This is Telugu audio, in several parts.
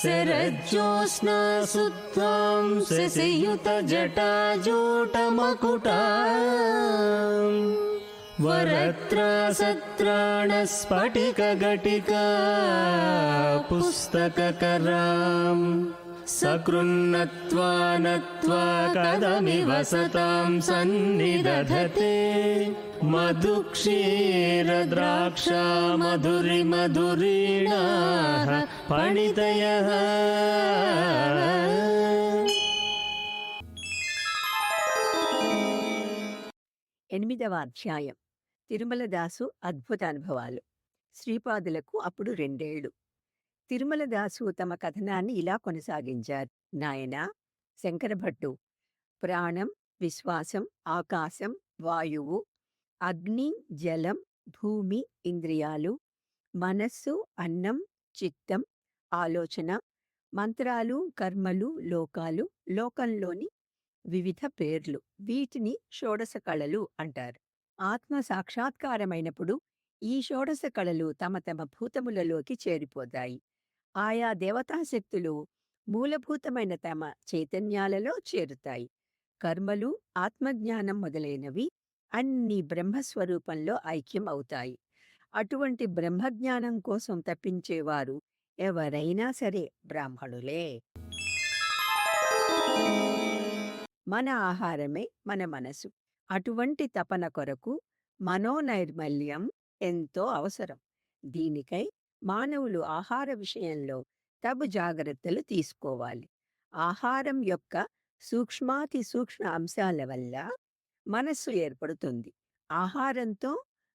శరజ్యోత్స్నా సుత్వాం శశియుతజటాజూటమకుటా వరత్రాసత్రాణస్ఫటికఘటికా పుస్తకకరాం సకృన్నత్వా నత్వా కదమివ సతాం సన్నిదధతే మధుక్షీరద్రాక్షా మధురిమధురీణాః పణితయః. ఎనిమిదవ అధ్యాయం. తిరుమలదాసు అద్భుత అనుభవాలు. శ్రీపాదులకు అప్పుడు 2 ఏళ్ళు. తిరుమలదాసు తమ కథనాన్ని ఇలా కొనసాగించారు. నాయనా శంకరభట్టు, ప్రాణం, విశ్వాసం, ఆకాశం, వాయువు, అగ్ని, జలం, భూమి, ఇంద్రియాలు, మనస్సు, అన్నం, చిత్తం, ఆలోచన, మంత్రాలు, కర్మలు, లోకాలు, లోకంలోని వివిధ పేర్లు, వీటిని షోడశ కళలు అంటారు. ఆత్మ సాక్షాత్కారమైనప్పుడు ఈ షోడశ కళలు తమ తమ భూతములలోకి చేరిపోతాయి. ఆయా దేవతాశక్తులు మూలభూతమైన తమ చైతన్యాలలో చేరుతాయి. కర్మలు, ఆత్మజ్ఞానం మొదలైనవి అన్ని బ్రహ్మస్వరూపంలో ఐక్యం అవుతాయి. అటువంటి బ్రహ్మజ్ఞానం కోసం తప్పించేవారు ఎవరైనా సరే బ్రాహ్మణులే. మన ఆహారమే మన మనసు. అటువంటి తపన కొరకు మనోనైర్మల్యం ఎంతో అవసరం. దీనికై మానవులు ఆహార విషయంలో తగు జాగ్రత్తలు తీసుకోవాలి. ఆహారం యొక్క సూక్ష్మాతి సూక్ష్మ అంశాల వల్ల మనస్సు ఏర్పడుతుంది. ఆహారంతో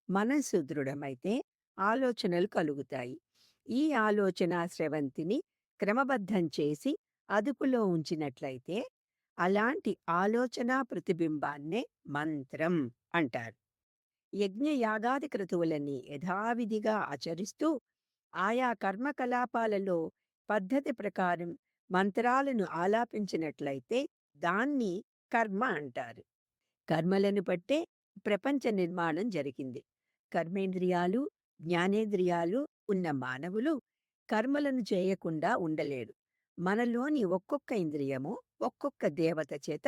మనస్సు దృఢమైతే ఆలోచనలు కలుగుతాయి. ఈ ఆలోచన స్రవంతిని క్రమబద్ధం చేసి అదుపులో ఉంచినట్లయితే అలాంటి ఆలోచన ప్రతిబింబాన్నే మంత్రం అంటారు. యజ్ఞయాగాది క్రతువులని యథావిధిగా ఆచరిస్తూ ఆయా కర్మకలాపాలలో పద్ధతి ప్రకారం మంత్రాలను ఆలాపించినట్లయితే దాన్ని కర్మ అంటారు. కర్మలను బట్టే ప్రపంచ నిర్మాణం జరిగింది. కర్మేంద్రియాలు, జ్ఞానేంద్రియాలు ఉన్న మానవులు కర్మలను చేయకుండా ఉండలేరు. మనలోని ఒక్కొక్క ఇంద్రియము ఒక్కొక్క దేవత చేత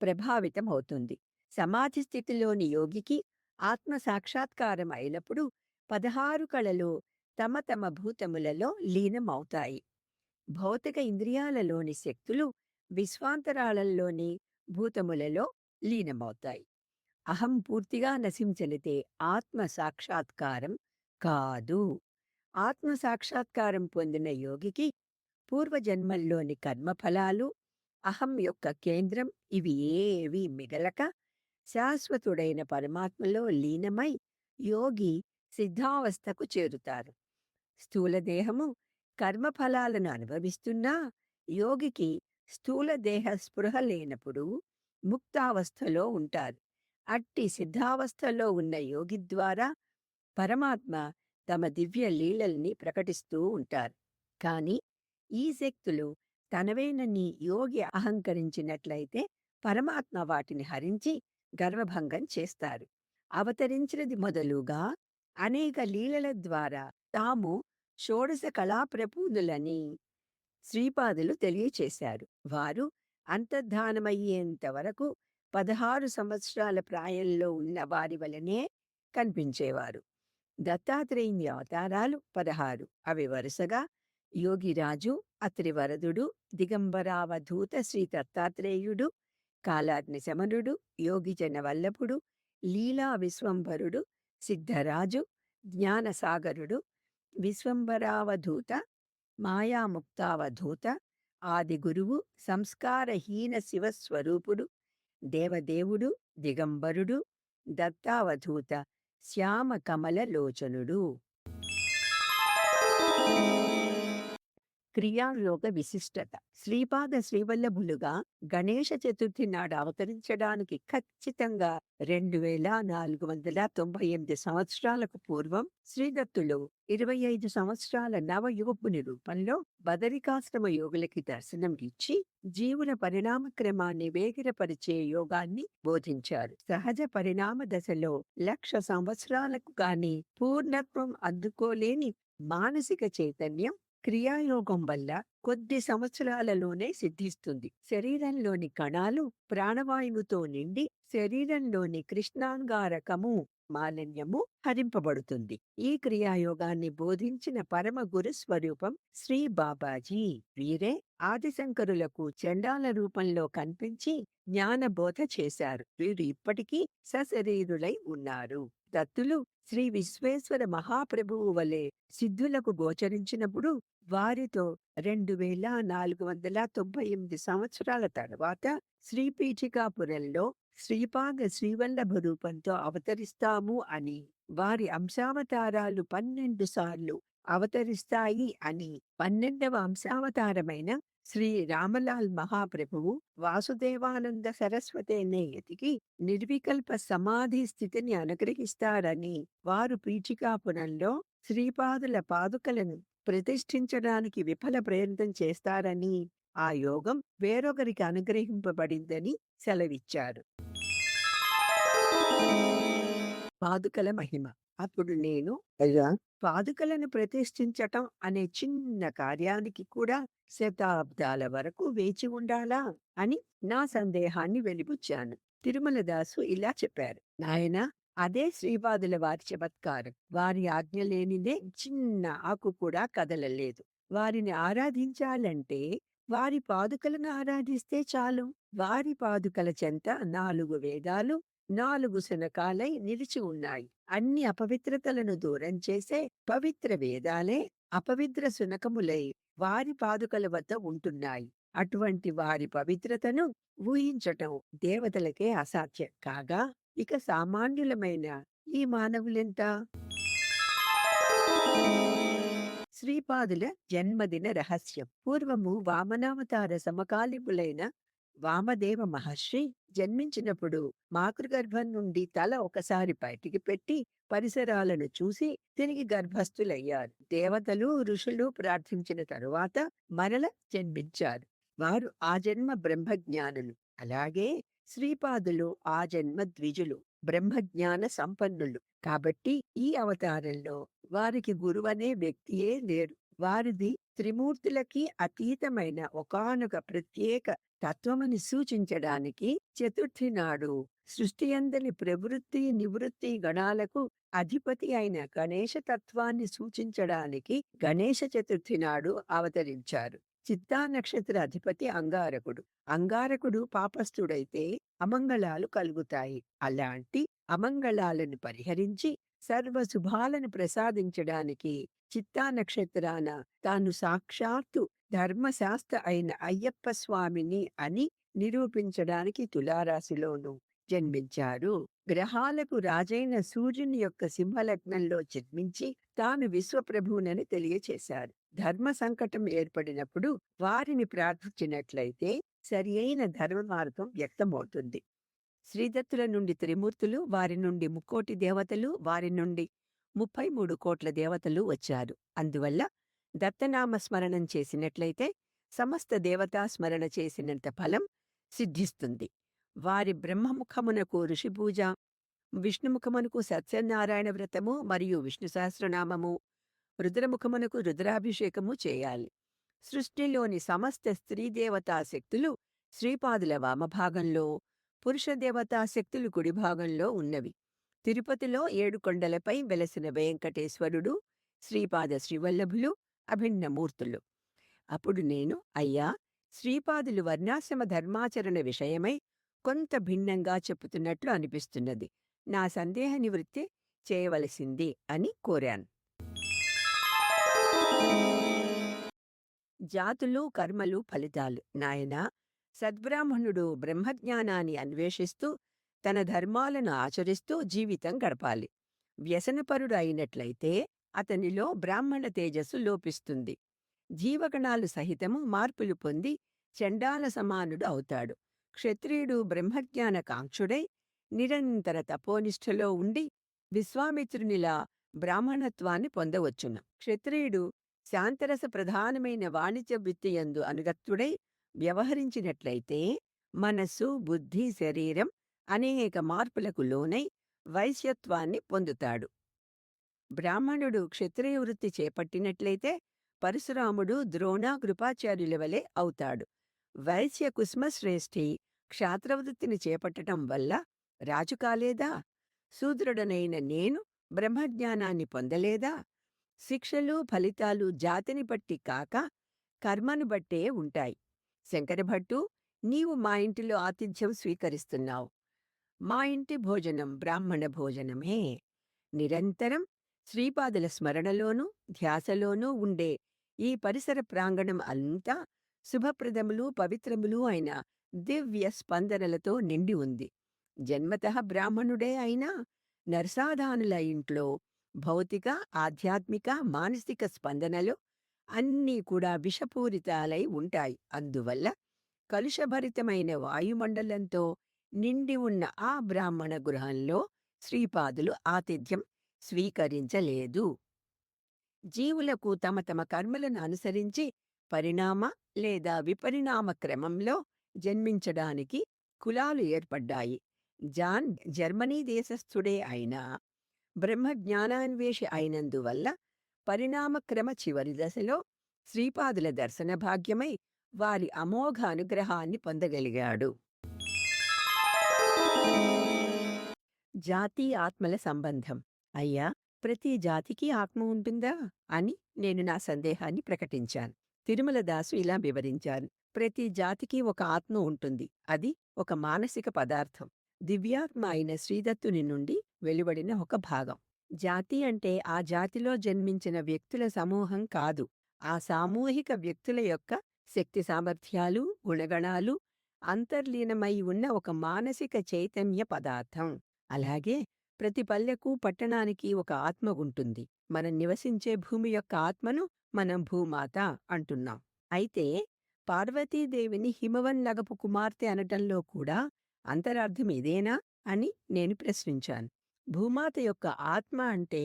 ప్రభావితం అవుతుంది. సమాధి స్థితిలోని యోగికి ఆత్మ సాక్షాత్కారం అయినప్పుడు 16 కళలు తమ తమ భూతములలో లీనమవుతాయి. భౌతిక ఇంద్రియాలలోని శక్తులు విశ్వాంతరాళంలోని భూతములలో లీనమవుతాయి. అహం పూర్తిగా నశించనితే ఆత్మ సాక్షాత్కారం కాదు. ఆత్మ సాక్షాత్కారం పొందిన యోగికి పూర్వజన్మల్లోని కర్మఫలాలు, అహం యొక్క కేంద్రం ఇవి ఏవి మిగలక శాశ్వతుడైన పరమాత్మలో లీనమై యోగి సిద్ధావస్థకు చేరుతారు. స్థూలదేహము కర్మఫలాలను అనుభవిస్తున్నా యోగికి స్థూలదేహ స్పృహ లేనప్పుడు ముక్తావస్థలో ఉంటారు. అట్టి సిద్ధావస్థలో ఉన్న యోగి ద్వారా పరమాత్మ తమ దివ్య లీలల్ని ప్రకటిస్తూ ఉంటారు. కాని ఈ శక్తులు తనవేనని యోగి అహంకరించినట్లయితే పరమాత్మ వాటిని హరించి గర్వభంగం చేస్తారు. అవతరించినది మొదలుగా అనేక లీలల ద్వారా తాము షోడశ కళాప్రపూర్ణులని శ్రీపాదులు తెలియచేశారు. వారు అంతర్ధానమయ్యేంత వరకు 16 సంవత్సరాల ప్రాయంలో ఉన్న వారి వలనే కనిపించేవారు. దత్తాత్రేయుని అవతారాలు 16. అవి వరుసగా యోగిరాజు, అత్రివరదుడు, దిగంబరావధూత శ్రీ దత్తాత్రేయుడు, కాలాగ్ని శమనుడు, యోగిజన వల్లభుడు, లీలా విశ్వంభరుడు, సిద్ధరాజు, జ్ఞానసాగరుడు, విశ్వంభరావధూత, మాయాముక్తావధూత, ఆది గురువు, సంస్కారహీన శివస్వరూపుడు, దేవదేవుడు, దిగంబరుడు, దత్తావధూత, శ్యామ కమల లోచనుడు. క్రియాయోగ విశిష్టత. శ్రీపాద శ్రీవల్లభులుగా గణేష చతుర్థి నాడు అవతరించడానికి ఖచ్చితంగా 2498 సంవత్సరాలకు పూర్వం శ్రీదత్తులు 25 సంవత్సరాల నవయువకుని రూపంలో బదరికాశ్రమ యోగులకి దర్శనం ఇచ్చి జీవుల పరిణామ క్రమాన్ని వేగిరపరిచే యోగాన్ని బోధించారు. సహజ పరిణామ దశలో 1,00,000 సంవత్సరాలకు గాని పూర్ణత్వం అందుకోలేని మానసిక చైతన్యం క్రియాయోగం వల్ల కొద్ది సంవత్సరాలలోనే సిద్ధిస్తుంది. శరీరంలోని కణాలు ప్రాణవాయువుతో నిండి శరీరంలోని కృష్ణాంగారకము మాలిన్యము హరింపబడుతుంది. ఈ క్రియాయోగాన్ని బోధించిన పరమ గురు స్వరూపం శ్రీ బాబాజీ. వీరే ఆదిశంకరులకు చండాల రూపంలో కనిపించి జ్ఞానబోధ చేశారు. వీరు ఇప్పటికీ సశరీరులై ఉన్నారు. దత్తులు శ్రీ విశ్వేశ్వర మహాప్రభువు వలె సిద్ధులకు గోచరించినప్పుడు వారితో 2498 సంవత్సరాల తర్వాత శ్రీపీఠికాపురంలో శ్రీపాద శ్రీవల్లభ రూపంతో అవతరిస్తాము అని, వారి అంశావతారాలు 12 సార్లు అవతరిస్తాయి అని 12వ అంశావతారమైన శ్రీ రామలాల్ మహాప్రభువు వాసుదేవానంద సరస్వతేనే ఎతికి నిర్వికల్ప సమాధి స్థితిని అనుగ్రహిస్తారని, వారు పీఠికాపురంలో శ్రీపాదుల పాదుకలను ప్రతిష్ఠించడానికి విఫల ప్రయత్నం చేస్తారని, ఆ యోగం వేరొకరికి అనుగ్రహింపబడిందని సెలవిచ్చారు. పాదుకల మహిమ. అప్పుడు నేను, అయ్యా, పాదుకలను ప్రతిష్ఠించటం అనే చిన్న కార్యానికి కూడా శతాబ్దాల వరకు వేచి ఉండాలా అని నా సందేహాన్ని వెలిబుచ్చాను. తిరుమలదాసు ఇలా చెప్పారు, నాయనా, అదే శ్రీపాదుల వారి చమత్కారం. వారి ఆజ్ఞ లేనిదే చిన్న ఆకు కూడా కదలలేదు. వారిని ఆరాధించాలంటే వారి పాదుకలను ఆరాధిస్తే చాలు. వారి పాదుకల చెంత 4 వేదాలు 4 శనకాలై నిలిచి ఉన్నాయి. అన్ని అపవిత్రతలను దూరం చేసే పవిత్ర వేదాలే అపవిత్ర శునకములై వారి పాదుకల వద్ద ఉంటున్నాయి. అటువంటి వారి పవిత్రతను ఊహించటం దేవతలకే అసాధ్యం కాగా ఇక సామాన్యులమైన ఈ మానవులెంత? శ్రీపాదుల జన్మదిన రహస్యం. పూర్వము వామనావతార సమకాలికులైన వామదేవ మహర్షి జన్మించినప్పుడు మాతృగర్భం నుండి తల ఒకసారి బయటికి పెట్టి పరిసరాలను చూసి తిరిగి గర్భస్థులయ్యారు. దేవతలు ఋషులు ప్రార్థించిన తరువాత మరల జన్మించారు. వారు ఆ జన్మ బ్రహ్మజ్ఞానులు. అలాగే శ్రీపాదులు ఆ జన్మ ద్విజులు, బ్రహ్మజ్ఞాన సంపన్నులు. కాబట్టి ఈ అవతారంలో వారికి గురువనే వ్యక్తియే లేరు. వారిది త్రిమూర్తులకి అతీతమైన ఒకానొక ప్రత్యేక తత్వమని సూచించడానికి చతుర్థి నాడు సృష్టి అందరి ప్రవృత్తి నివృత్తి గణాలకు అధిపతి అయిన గణేశ తత్వాన్ని సూచించడానికి గణేశ చతుర్థి నాడు అవతరించారు. చిత్తా నక్షత్ర అధిపతి అంగారకుడు. అంగారకుడు పాపస్థుడైతే అమంగళాలు కలుగుతాయి. అలాంటి అమంగళాలను పరిహరించి సర్వ శుభాలను ప్రసాదించడానికి చిత్తా నక్షత్రాన తాను సాక్షాత్తు ధర్మశాస్త్ర అయిన అయ్యప్ప స్వామిని అని నిరూపించడానికి తులారాశిలోను జన్మించారు. గ్రహాలకు రాజైన సూర్యుని యొక్క సింహలగ్నంలో జన్మించి తాను విశ్వప్రభువునని తెలియచేశారు. ధర్మ సంకటం ఏర్పడినప్పుడు వారిని ప్రార్థించినట్లయితే సరి అయిన ధర్మ మార్గం వ్యక్తమవుతుంది. శ్రీదత్తుల నుండి త్రిమూర్తులు, వారి నుండి 3,000,000 దేవతలు, వారి నుండి 33 కోట్ల దేవతలు వచ్చారు. అందువల్ల దత్తనామ స్మరణం చేసినట్లయితే సమస్త దేవతా స్మరణ చేసినంత ఫలం సిద్ధిస్తుంది. వారి బ్రహ్మముఖమునకు ఋషిపూజ, విష్ణుముఖమునకు సత్యనారాయణ వ్రతము మరియు విష్ణు సహస్రనామము, రుద్రముఖమునకు రుద్రాభిషేకము చేయాలి. సృష్టిలోని సమస్త స్త్రీ దేవతా శక్తులు శ్రీపాదుల వామభాగంలో, పురుష దేవతా శక్తులు కుడి భాగంలో ఉన్నవి. తిరుపతిలో 7 కొండలపై వెలసిన వెంకటేశ్వరుడు, శ్రీపాద శ్రీవల్లభులు అభిన్న మూర్తులు. అప్పుడు నేను, అయ్యా, శ్రీపాదులు వర్ణాశ్రమ ధర్మాచరణ విషయమై కొంత భిన్నంగా చెప్పుతున్నట్లు అనిపిస్తున్నది. నా సందేహ నివృత్తి చేయవలసింది అని కోరాను. జాతులు, కర్మలు, ఫలితాలు. నాయనా, సద్బ్రాహ్మణుడు బ్రహ్మజ్ఞానాన్ని అన్వేషిస్తూ తన ధర్మాలను ఆచరిస్తూ జీవితం గడపాలి. వ్యసనపరుడు అయినట్లయితే అతనిలో బ్రాహ్మణ తేజస్సు లోపిస్తుంది. జీవగణాలు సహితము మార్పులు పొంది చండాల సమానుడు అవుతాడు. క్షత్రియుడు బ్రహ్మజ్ఞాన కాంక్షుడై నిరంతర తపోనిష్ఠలో ఉండి విశ్వామిత్రునిలా బ్రాహ్మణత్వాన్ని పొందవచ్చును. క్షత్రియుడు శాంతరస ప్రధానమైన వాణిజ్య వృత్తియందు అనుగత్తుడై వ్యవహరించినట్లయితే మనస్సు, బుద్ధి, శరీరం అనేక మార్పులకు లోనై వైశ్యత్వాన్ని పొందుతాడు. బ్రాహ్మణుడు క్షత్రియ వృత్తి చేపట్టినట్లయితే పరశురాముడు ద్రోణ కృపాచార్యుల వలె అవుతాడు. వైశ్య కుసుమశ్రేష్ఠి క్షాత్రవృత్తిని చేపట్టటం వల్ల రాజు కాలేదా? శూద్రుడనైన నేను బ్రహ్మజ్ఞానాన్ని పొందలేదా? శిక్షలు ఫలితాలు జాతిని బట్టి కాక కర్మను బట్టే ఉంటాయి. శంకరభట్టు, నీవు మా ఇంటిలో ఆతిథ్యం స్వీకరిస్తున్నావు. మా ఇంటి భోజనం బ్రాహ్మణ భోజనమే. నిరంతరం శ్రీపాదుల స్మరణలోనూ ధ్యాసలోనూ ఉండే ఈ పరిసర ప్రాంగణం అంతా శుభప్రదములు పవిత్రములు అయిన దివ్య స్పందనలతో నిండి ఉంది. జన్మతః బ్రాహ్మణుడే అయినా నరసాధానుల ఇంట్లో భౌతిక ఆధ్యాత్మిక మానసిక స్పందనలు అన్నీ కూడా విషపూరితాలై ఉంటాయి. అందువల్ల కలుషభరితమైన వాయుమండలంతో నిండి ఉన్న ఆ బ్రాహ్మణ గృహంలో శ్రీపాదులు ఆతిథ్యం స్వీకరించలేదు. జీవులకు తమ తమ కర్మలను అనుసరించి పరిణామ లేదా విపరిణామ క్రమంలో జన్మించడానికి కులాలు ఏర్పడ్డాయి. జాన్ జర్మనీ దేశస్థుడే అయినా బ్రహ్మజ్ఞానాన్వేషి అయినందువల్ల పరిణామక్రమ చివరి దశలో శ్రీపాదుల దర్శన భాగ్యమై వారి అమోఘ అనుగ్రహాన్ని పొందగలిగాడు. జాతి ఆత్మల సంబంధం. అయ్యా, ప్రతి జాతికి ఆత్మ ఉంటుందా అని నేను నా సందేహాన్ని ప్రకటించాను. తిరుమలదాసు ఇలా వివరించారు. ప్రతి జాతికి ఒక ఆత్మ ఉంటుంది. అది ఒక మానసిక పదార్థం. దివ్యాత్మ అయిన శ్రీదత్తుని నుండి వెలువడిన ఒక భాగం. జాతి అంటే ఆ జాతిలో జన్మించిన వ్యక్తుల సమూహం కాదు. ఆ సామూహిక వ్యక్తుల యొక్క శక్తి సామర్థ్యాలు గుణగణాలు అంతర్లీనమై ఉన్న ఒక మానసిక చైతన్య పదార్థం. అలాగే ప్రతి పల్లెకు పట్టణానికి ఒక ఆత్మ ఉంటుంది. మనం నివసించే భూమి యొక్క ఆత్మను మనం భూమాత అంటున్నాం. అయితే పార్వతీదేవిని హిమవన్నగపు కుమార్తె అనటంలో కూడా అంతరార్థం ఇదేనా అని నేను ప్రశ్నించాను. భూమాత యొక్క ఆత్మ అంటే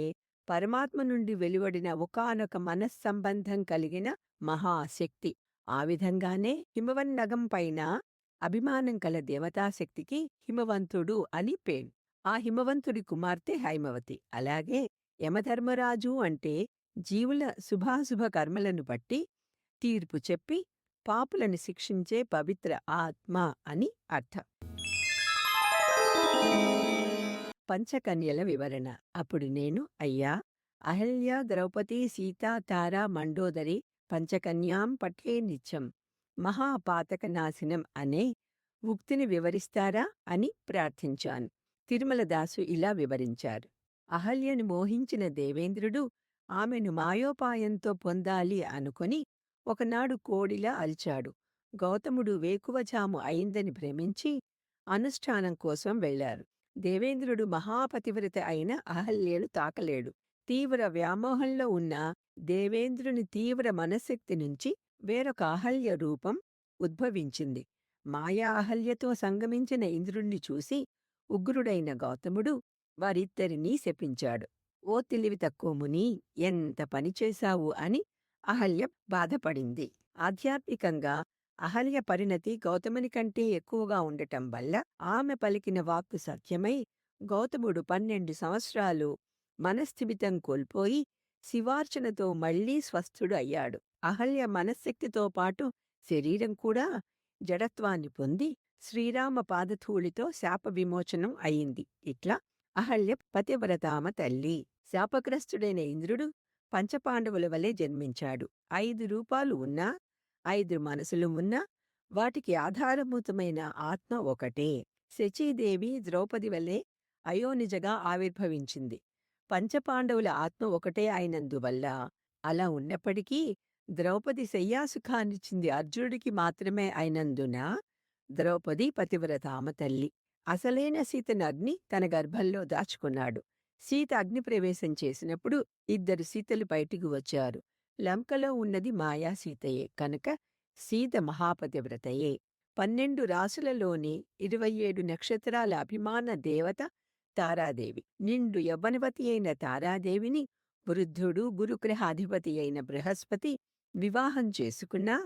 పరమాత్మ నుండి వెలువడిన ఒకానొక మనస్సంబంధం కలిగిన మహాశక్తి. ఆ విధంగానే హిమవన్నగం పైన అభిమానం కల దేవతాశక్తికి హిమవంతుడు అని పేరు. ఆ హిమవంతుడి కుమార్తె హైమవతి. అలాగే యమధర్మరాజు అంటే జీవుల శుభాశుభ కర్మలను బట్టి తీర్పు చెప్పి పాపులను శిక్షించే పవిత్ర ఆత్మ అని అర్థం. పంచకన్యల వివరణ. అప్పుడు నేను, అయ్యా, అహల్య ద్రౌపది సీతా తారా మండోదరి పంచకన్యాం పట్లే నిత్యం మహాపాతక నాశనం అనే ఉక్తిని వివరిస్తారా అని ప్రార్థించాను. తిరుమలదాసు ఇలా వివరించారు. అహల్యను మోహించిన దేవేంద్రుడు ఆమెను మాయోపాయంతో పొందాలి అనుకొని ఒకనాడు కోడిలా అలిచాడు. గౌతముడు వేకువజాము అయిందని భ్రమించి అనుష్ఠానం కోసం వెళ్లారు. దేవేంద్రుడు మహాపతివ్రత అయిన అహల్యను తాకలేడు. తీవ్ర వ్యామోహంలో ఉన్న దేవేంద్రుని తీవ్ర మనశ్శక్తి నుంచి వేరొక అహల్య రూపం ఉద్భవించింది. మాయా అహల్యతో సంగమించిన ఇంద్రుణ్ణి చూసి ఉగ్రుడైన గౌతముడు వారిద్దరినీ శపించాడు. ఓ తెలివి తక్కువ ముని, ఎంత పనిచేశావు అని అహల్య బాధపడింది. ఆధ్యాత్మికంగా అహల్య పరిణతి గౌతముని కంటే ఎక్కువగా ఉండటం వల్ల ఆమె పలికిన వాక్కు సత్యమై గౌతముడు 12 సంవత్సరాలు మనస్థిమితం కోల్పోయి శివార్చనతో మళ్లీ స్వస్థుడు అయ్యాడు. అహల్య మనశ్శక్తితో పాటు శరీరం కూడా జడత్వాన్ని పొంది శ్రీరామ పాదధూళితో శాప విమోచనం అయింది. ఇట్లా అహల్య పతివ్రతామ తల్లి. శాపగ్రస్తుడైన ఇంద్రుడు పంచపాండవుల వలె జన్మించాడు. 5 రూపాలు ఉన్నా 5 మనసులు ఉన్నా వాటికి ఆధారభూతమైన ఆత్మ ఒకటే. శచీదేవి ద్రౌపది వలె అయోనిజగా ఆవిర్భవించింది. పంచపాండవుల ఆత్మ ఒకటే అయినందువల్ల అలా ఉన్నప్పటికీ ద్రౌపది శయ్యాసుఖాన్నిచ్చింది అర్జునుడికి మాత్రమే అయినందున ద్రౌపది పతివ్రతామ తల్లి. అసలైన సీతను అగ్ని తన గర్భంలో దాచుకున్నాడు. సీత అగ్నిప్రవేశం చేసినప్పుడు 2 సీతలు బయటికి వచ్చారు. లంకలో ఉన్నది మాయా సీతయే కనుక సీత మహాపతివ్రతయే. 12 రాసులలోని 27 నక్షత్రాల అభిమాన దేవత తారాదేవి. నిండు యవ్వనవతి అయిన తారాదేవిని వృద్ధుడు గురుగ్రహాధిపతి అయిన బృహస్పతి వివాహం చేసుకున్నా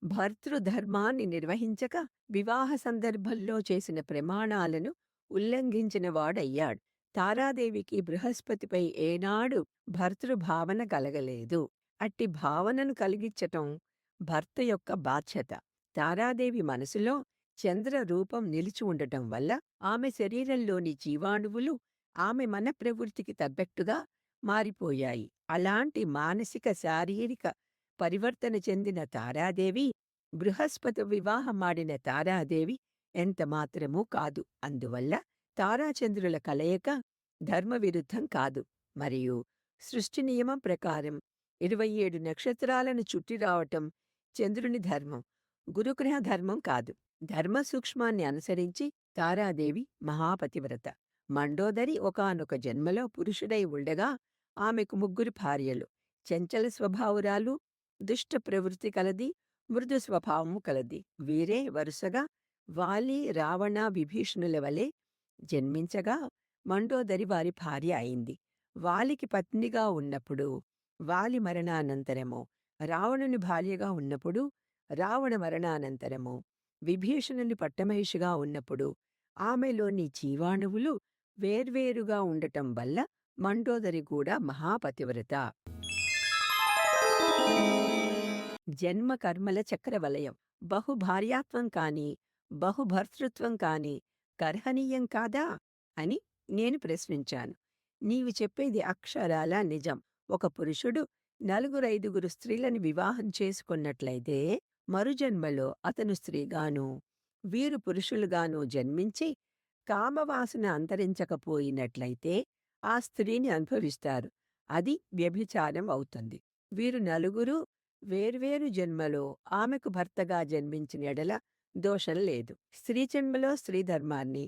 భర్తృధర్మాన్ని నిర్వహించక వివాహ సందర్భంలో చేసిన ప్రమాణాలను ఉల్లంఘించినవాడయ్యాడు. తారాదేవికి బృహస్పతిపై ఏనాడు భర్తృభావన కలగలేదు. అట్టి భావనను కలిగించటం భర్త యొక్క బాధ్యత. తారాదేవి మనసులో చంద్ర రూపం నిలిచి ఉండటం వల్ల ఆమె శరీరంలోని జీవాణువులు ఆమె మన ప్రవృత్తికి తగ్గట్టుగా మారిపోయాయి. అలాంటి మానసిక శారీరక పరివర్తన చెందిన తారాదేవి బృహస్పతి వివాహమాడిన తారాదేవి ఎంతమాత్రమూ కాదు. అందువల్ల తారాచంద్రుల కలయిక ధర్మవిరుద్ధం కాదు. మరియు సృష్టి నియమం ప్రకారం 27 నక్షత్రాలను చుట్టి రావటం చంద్రుని ధర్మం, గురుగ్రహ ధర్మం కాదు. ధర్మ సూక్ష్మాన్ని అనుసరించి తారాదేవి మహాపతివ్రత. మండోదరి ఒకానొక జన్మలో పురుషుడై ఉండగా ఆమెకు 3 భార్యలు. చంచల స్వభావురాలు, దుష్ట ప్రవృత్తి కలది, మృదు స్వభావము కలది. వీరే వరుసగా వాలి, రావణ, విభీషణుల వలె జన్మించగా మండోదరి వారి భార్య అయింది. వాలికి పత్నిగా ఉన్నప్పుడు వాలి మరణానంతరము, రావణుని భార్యగా ఉన్నప్పుడు రావణ మరణానంతరము, విభీషణుని పట్టమహిషిగా ఉన్నప్పుడు ఆమెలోని జీవాణువులు వేర్వేరుగా ఉండటం వల్ల మండోదరి కూడా మహాపతివ్రత. జన్మ కర్మల చక్రవలయం. బహుభార్యాత్వం కాని, బహుభర్తృత్వం కాని గర్హనీయం కాదా అని నేను ప్రశ్నించాను. నీవు చెప్పేది అక్షరాలా నిజం. ఒక పురుషుడు 4-5 స్త్రీలను వివాహం చేసుకున్నట్లయితే మరుజన్మలో అతను స్త్రీగాను, వీరు పురుషులుగాను జన్మించి కామవాసన అంతరించకపోయినట్లయితే ఆ స్త్రీని అనుభవిస్తారు. అది వ్యభిచారం అవుతుంది. వీరు నలుగురు వేర్వేరు జన్మలో ఆమెకు భర్తగా జన్మించిన ఎడల దోషం లేదు. స్త్రీ జన్మలో స్త్రీ ధర్మాన్ని,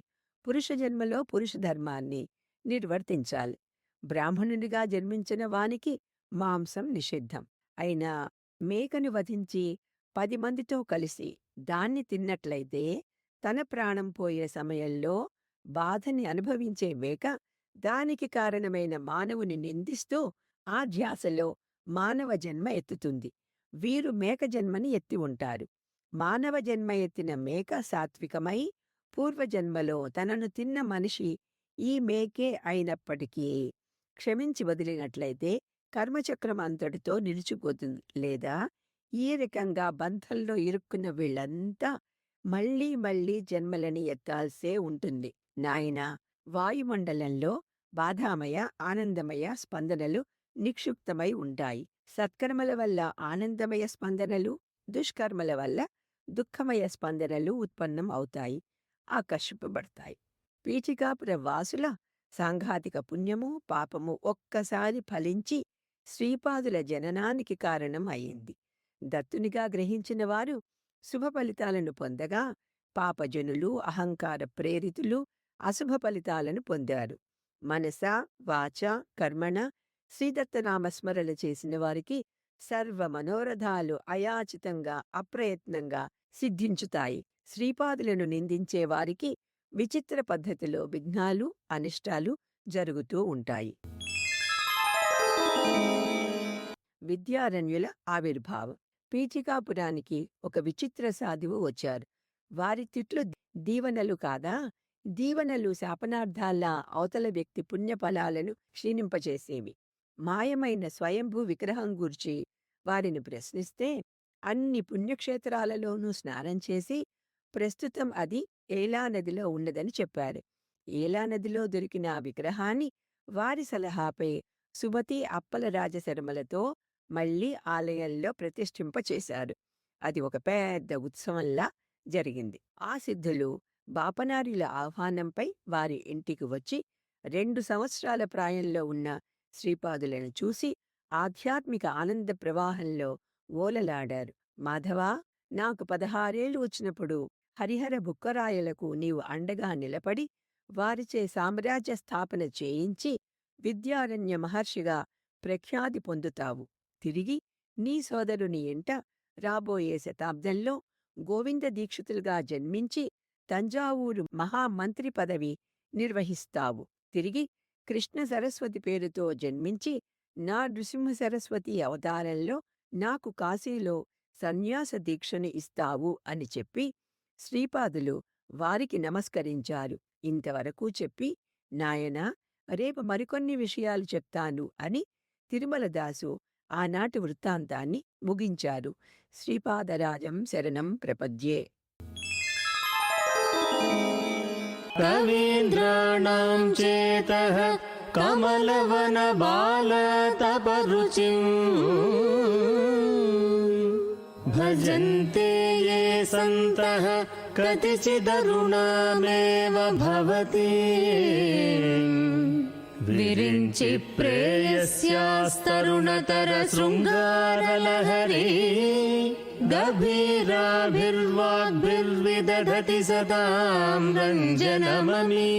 పురుష జన్మలో పురుష ధర్మాన్ని నిర్వర్తించాలి. బ్రాహ్మణునిగా జన్మించిన వానికి మాంసం నిషిద్ధం. అయినా మేకను వధించి 10 మందితో కలిసి దాన్ని తిన్నట్లయితే తన ప్రాణం పోయే సమయంలో బాధని అనుభవించే మేక దానికి కారణమైన మానవుని నిందిస్తూ ఆ ధ్యాసలో మానవ జన్మ ఎత్తుతుంది. వీరు మేక జన్మని ఎత్తి ఉంటారు. మానవ జన్మ ఎత్తిన మేక సాత్వికమై పూర్వజన్మలో తనను తిన్న మనిషి ఈ మేకే అయినప్పటికీ క్షమించి వదిలినట్లయితే కర్మచక్రం అంతటితో నిలిచిపోతుంది. లేదా ఈ రకంగా బంధంలో ఇరుక్కున్న వీళ్ళంతా మళ్ళీ మళ్ళీ జన్మలని ఎత్తాల్సే ఉంటుంది. నాయనా, వాయుమండలంలో బాధామయ, ఆనందమయ స్పందనలు నిక్షిప్తమై ఉంటాయి. సత్కర్మల వల్ల ఆనందమయ స్పందనలు, దుష్కర్మల వల్ల దుఃఖమయ స్పందనలు ఉత్పన్నం అవుతాయి, ఆకర్షింపబడతాయి. పీఠికాపుర వాసుల సాంఘాతిక పుణ్యము, పాపము ఒక్కసారి ఫలించి శ్రీపాదుల జననానికి కారణం అయింది. దత్తునిగా గ్రహించిన వారు శుభ ఫలితాలను పొందగా, పాపజనులు, అహంకార ప్రేరితులు అశుభ ఫలితాలను పొందారు. మనస, వాచ, కర్మణ శ్రీదత్తనామస్మరణ చేసిన వారికి సర్వ మనోరథాలు అయాచితంగా, అప్రయత్నంగా సిద్ధించుతాయి. శ్రీపాదులను నిందించే వారికి విచిత్ర పద్ధతిలో విఘ్నాలు, అనిష్టాలు జరుగుతూ ఉంటాయి. విద్యారణ్యుల ఆవిర్భావం. పీఠికాపురానికి ఒక విచిత్ర సాధువు వచ్చారు. వారి తిట్లు దీవెనలు కాదా? దీవెనలు శాపనార్థాల్లా అవతల వ్యక్తి పుణ్యఫలాలను క్షీణింపచేసేవి. మాయమైన స్వయంభూ విగ్రహం గూర్చి వారిని ప్రశ్నిస్తే అన్ని పుణ్యక్షేత్రాలలోనూ స్నానం చేసి ప్రస్తుతం అది ఏలా నదిలో ఉన్నదని చెప్పారు. ఏలా నదిలో దొరికిన ఆ విగ్రహాన్ని వారి సలహాపై సుమతి, అప్పల రాజశర్మలతో మళ్లీ ఆలయంలో ప్రతిష్ఠింపచేశారు. అది ఒక పెద్ద ఉత్సవంలా జరిగింది. ఆ సిద్ధులు బాపనార్యుల ఆహ్వానంపై వారి ఇంటికి వచ్చి 2 సంవత్సరాల ప్రాయంలో ఉన్న శ్రీపాదులను చూసి ఆధ్యాత్మిక ఆనంద ప్రవాహంలో ఓలలాడారు. మాధవా, నాకు 16 వచ్చినప్పుడు హరిహర బుక్కరాయలకు నీవు అండగా నిలబడి వారిచే సామ్రాజ్య స్థాపన చేయించి విద్యారణ్య మహర్షిగా ప్రఖ్యాతి పొందుతావు. తిరిగి నీ సోదరుని ఎంట రాబోయే శతాబ్దంలో గోవింద దీక్షితులుగా జన్మించి తంజావూరు మహామంత్రి పదవి నిర్వహిస్తావు. తిరిగి కృష్ణ సరస్వతి పేరుతో జన్మించి నా నృసింహ సరస్వతి అవతారంలో నాకు కాశీలో సన్యాస దీక్షను ఇస్తావు అని చెప్పి శ్రీపాదులు వారికి నమస్కరించారు. ఇంతవరకు చెప్పి, నాయనా, రేపు మరికొన్ని విషయాలు చెప్తాను అని తిరుమలదాసు ఆనాటి వృత్తాంతాన్ని ముగించారు. శ్రీపాదరాజం శరణం ప్రపద్యే. కవీంద్రాణాం చేతః కమలవన బాలతపరుచిం భజంతే యే సంతః కతిచిదరుణామేవ భవతి విరించి ప్రేయస్యాస్తరుణతర శృంగారలహరీ గభీరాభిర్వాగ్భిర్విదధతి సదాం రంజనమమీ.